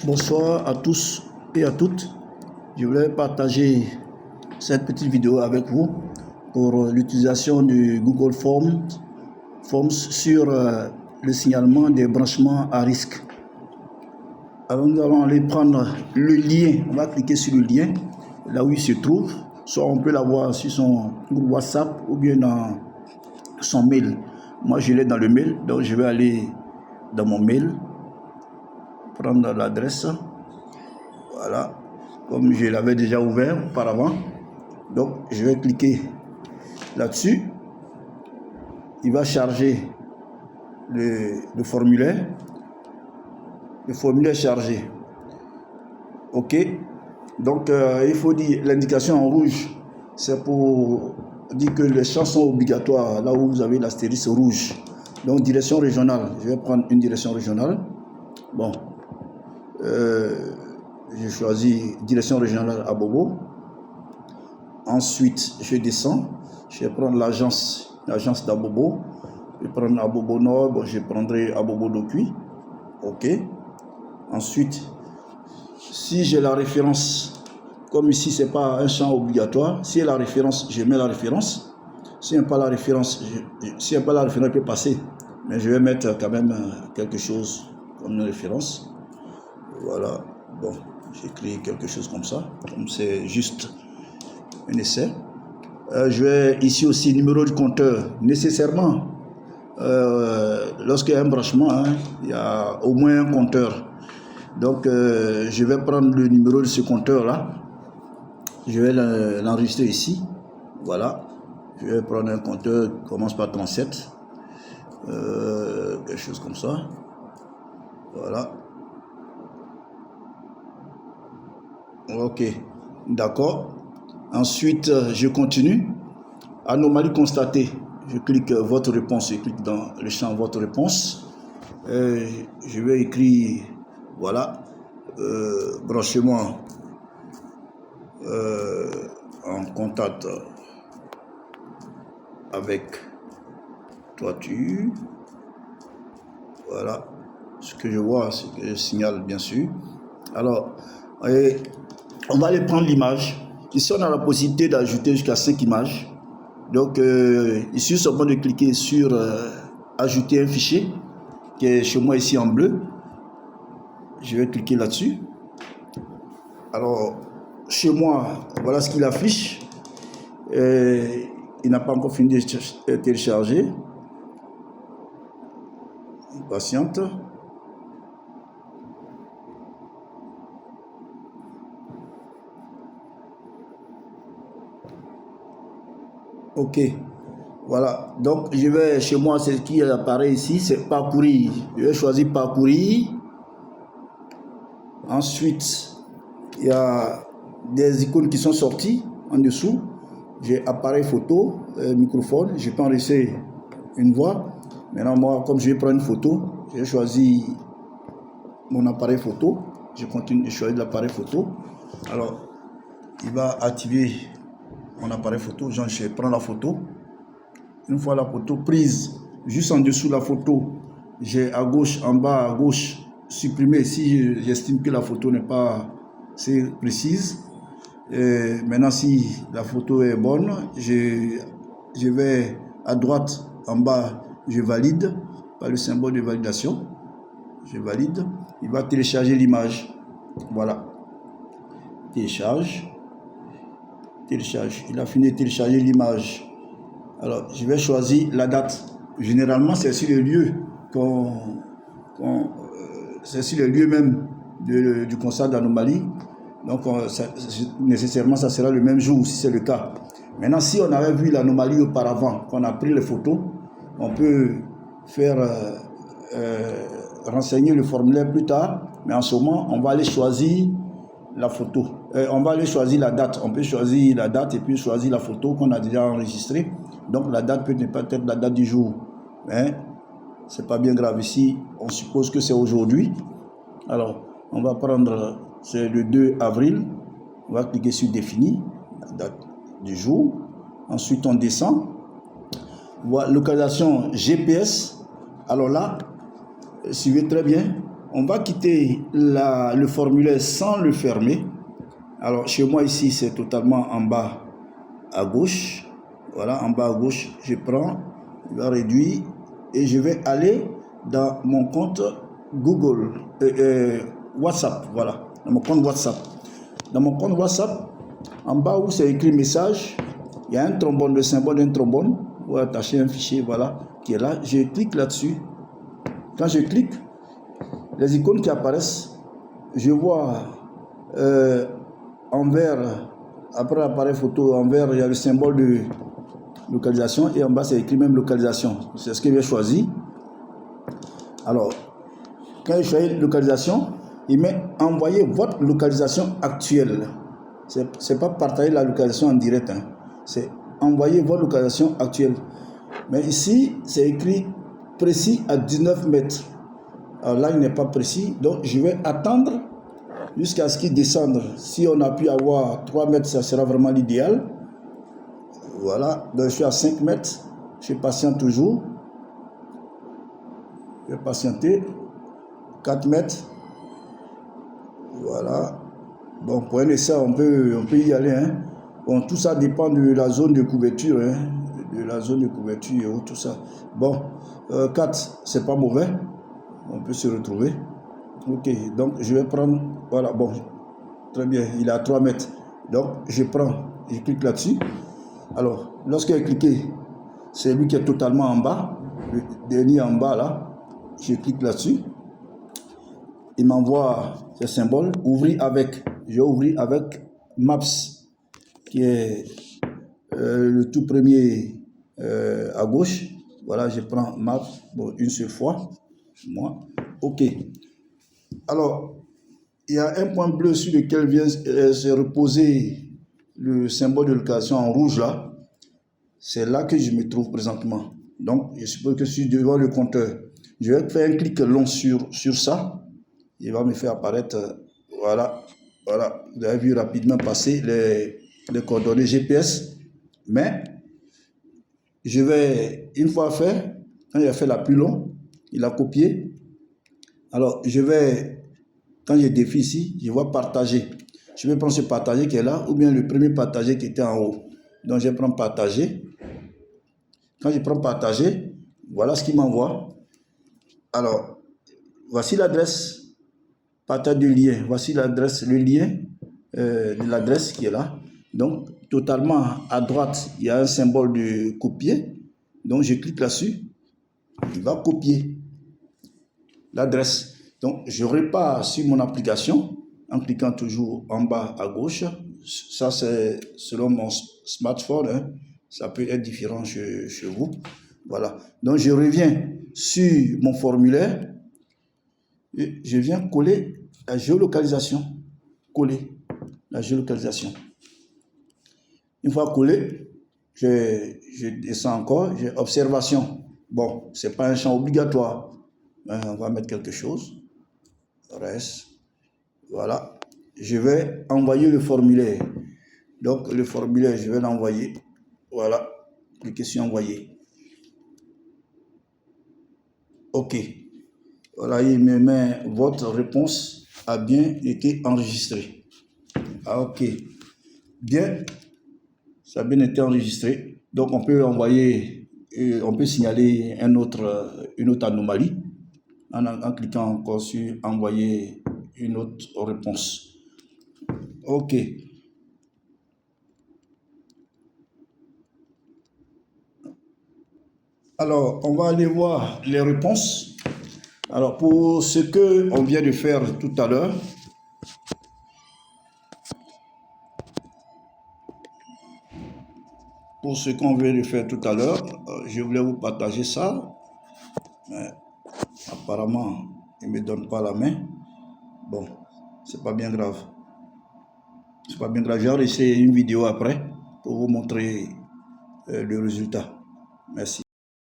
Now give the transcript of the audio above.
Bonsoir à tous et à toutes. Je voulais partager cette petite vidéo avec vous pour l'utilisation du Google Forms sur le signalement des branchements à risque. Alors nous allons aller prendre le lien, on va cliquer sur le lien, là où il se trouve, soit on peut l'avoir sur son groupe WhatsApp ou bien dans son mail. Moi je l'ai dans le mail, donc je vais aller dans mon mail, prendre l'adresse, voilà, comme je l'avais déjà ouvert auparavant. Donc je vais cliquer là-dessus, il va charger le formulaire chargé. Ok, donc il faut dire l'indication en rouge, c'est pour dire que les champs sont obligatoires, là où vous avez l'astérisque rouge. Donc direction régionale, je vais prendre une direction régionale. Bon, je choisis direction régionale à Bobo. Ensuite, je descends, je vais prendre l'agence d'Abobo. Je vais prendre Abobo Nord, bon, je prendrai Abobo Dokui. Ok. Ensuite, si j'ai la référence, comme ici c'est pas un champ obligatoire, si il y a la référence, je mets la référence. Si il n'y a pas la référence, il peut passer. Mais je vais mettre quand même quelque chose comme une référence. Voilà. Bon, j'écris quelque chose comme ça, comme c'est juste un essai. Je vais ici aussi numéro du compteur. Nécessairement, lorsqu'il y a un branchement, il y a au moins un compteur. Donc, je vais prendre le numéro de ce compteur-là. Je vais l'enregistrer ici. Voilà. Je vais prendre un compteur qui commence par 37. Quelque chose comme ça. Voilà. Ok. D'accord. Ensuite, je continue. Anomalie constatée. Je clique votre réponse. Je clique dans le champ votre réponse. Je vais écrire, voilà, branchement en contact avec toiture. Voilà. Ce que je vois, ce que je signale, bien sûr. Alors, on va aller prendre l'image. Ici, on a la possibilité d'ajouter jusqu'à 5 images. Donc, ici, seulement de cliquer sur ajouter un fichier, qui est chez moi ici en bleu. Je vais cliquer là-dessus. Alors, chez moi, voilà ce qu'il affiche. Il n'a pas encore fini de télécharger. Patiente. Ok, voilà, donc je vais chez moi, c'est ce qui apparaît ici, c'est parcourir. Je vais choisir parcourir. Ensuite, il y a des icônes qui sont sorties en dessous. J'ai appareil photo, microphone, je peux enregistrer une voix. Maintenant, moi, comme je vais prendre une photo, j'ai choisi mon appareil photo. Je continue de choisir l'appareil photo. Alors, il va activer mon appareil photo, genre je prends la photo. Une fois la photo prise, juste en dessous de la photo, j'ai à gauche, en bas à gauche, supprimer si j'estime que la photo n'est pas assez précise. Et maintenant, si la photo est bonne, je vais à droite, en bas, je valide par le symbole de validation. Je valide. Il va télécharger l'image. Voilà. Télécharge. Il a fini de télécharger l'image. Alors, je vais choisir la date. Généralement, c'est sur le lieu c'est sur le lieu même du constat d'anomalie. Donc, nécessairement, ça sera le même jour si c'est le cas. Maintenant, si on avait vu l'anomalie auparavant, qu'on a pris les photos, on peut faire renseigner le formulaire plus tard. Mais en ce moment, on va aller choisir la photo. On va aller choisir la date. On peut choisir la date et puis choisir la photo qu'on a déjà enregistrée. Donc la date peut ne pas être la date du jour. Mais c'est pas bien grave ici. On suppose que c'est aujourd'hui. Alors, on va prendre, c'est le 2 avril. On va cliquer sur définir, la date du jour. Ensuite, on descend. Voilà, localisation GPS. Alors là, suivez très bien. on va quitter le formulaire sans le fermer. Alors, chez moi ici, c'est totalement en bas à gauche. Voilà, en bas à gauche, je prends, je vais réduire et je vais aller dans mon compte Google, WhatsApp. Voilà, dans mon compte WhatsApp. Dans mon compte WhatsApp, en bas où c'est écrit message, il y a un trombone, le symbole d'un trombone, ou attacher un fichier, voilà, qui est là. Je clique là-dessus. Quand je clique, les icônes qui apparaissent, je vois en vert, après l'appareil photo, en vert, il y a le symbole de localisation et en bas, c'est écrit même localisation. C'est ce que j'ai choisi. Alors, quand je choisis localisation, il met envoyer votre localisation actuelle. C'est pas partager la localisation en direct, hein. C'est envoyer votre localisation actuelle. Mais ici, c'est écrit précis à 19 mètres. Alors là, il n'est pas précis, donc je vais attendre jusqu'à ce qu'il descende. Si on a pu avoir 3 mètres, ça sera vraiment l'idéal. Voilà, donc je suis à 5 mètres, je patiente toujours. Je vais patienter. 4 mètres. Voilà. Bon, pour un essai, on peut y aller, hein. Bon, tout ça dépend de la zone de couverture, hein. De la zone de couverture et tout ça. Bon, 4, c'est pas mauvais. On peut se retrouver. Ok, donc je vais prendre, voilà, bon, très bien, il est à 3 mètres. Donc je clique là-dessus. Alors, lorsqu'il est cliqué, c'est lui qui est totalement en bas, le dernier en bas là. Je clique là-dessus. Il m'envoie ce symbole, ouvrir avec. Je vais ouvrir avec Maps, qui est le tout premier à gauche. Voilà, je prends Maps, bon, une seule fois. Moi, ok. Alors, il y a un point bleu sur lequel vient se reposer le symbole de localisation en rouge là. C'est là que je me trouve présentement. Donc, je suppose que je suis devant le compteur. Je vais faire un clic long sur ça. Il va me faire apparaître, voilà. Vous avez vu rapidement passer les coordonnées GPS. Mais, je vais, une fois fait, quand il a fait la plus long, il a copié. Alors, quand je défie ici, je vois partager. Je vais prendre ce partager qui est là, ou bien le premier partager qui était en haut. Donc, je prends partager. Quand je prends partager, voilà ce qu'il m'envoie. Alors, voici l'adresse. Partage du lien. Voici l'adresse, le lien de l'adresse qui est là. Donc, totalement à droite, il y a un symbole de copier. Donc, je clique là-dessus. Il va copier l'adresse. Donc, je repars sur mon application en cliquant toujours en bas à gauche. Ça, c'est selon mon smartphone, hein. Ça peut être différent chez vous. Voilà. Donc, je reviens sur mon formulaire et je viens coller la géolocalisation. Coller la géolocalisation. Une fois collé, je descends encore, j'ai observation. Bon, ce n'est pas un champ obligatoire. On va mettre quelque chose. Reste. Voilà. Je vais envoyer le formulaire. Donc, le formulaire, je vais l'envoyer. Voilà. Cliquez sur envoyer. OK. Voilà, il me met votre réponse a bien été enregistrée. Ah, OK. Bien. Ça a bien été enregistré. Donc, on peut envoyer, on peut signaler une autre anomalie en cliquant encore sur envoyer une autre réponse. OK. Alors, on va aller voir les réponses. Alors, pour ce qu'on vient de faire tout à l'heure, je voulais vous partager ça. Mais apparemment, il ne me donne pas la main. Bon, c'est pas bien grave. C'est pas bien grave. J'ai enregistré une vidéo après pour vous montrer le résultat. Merci.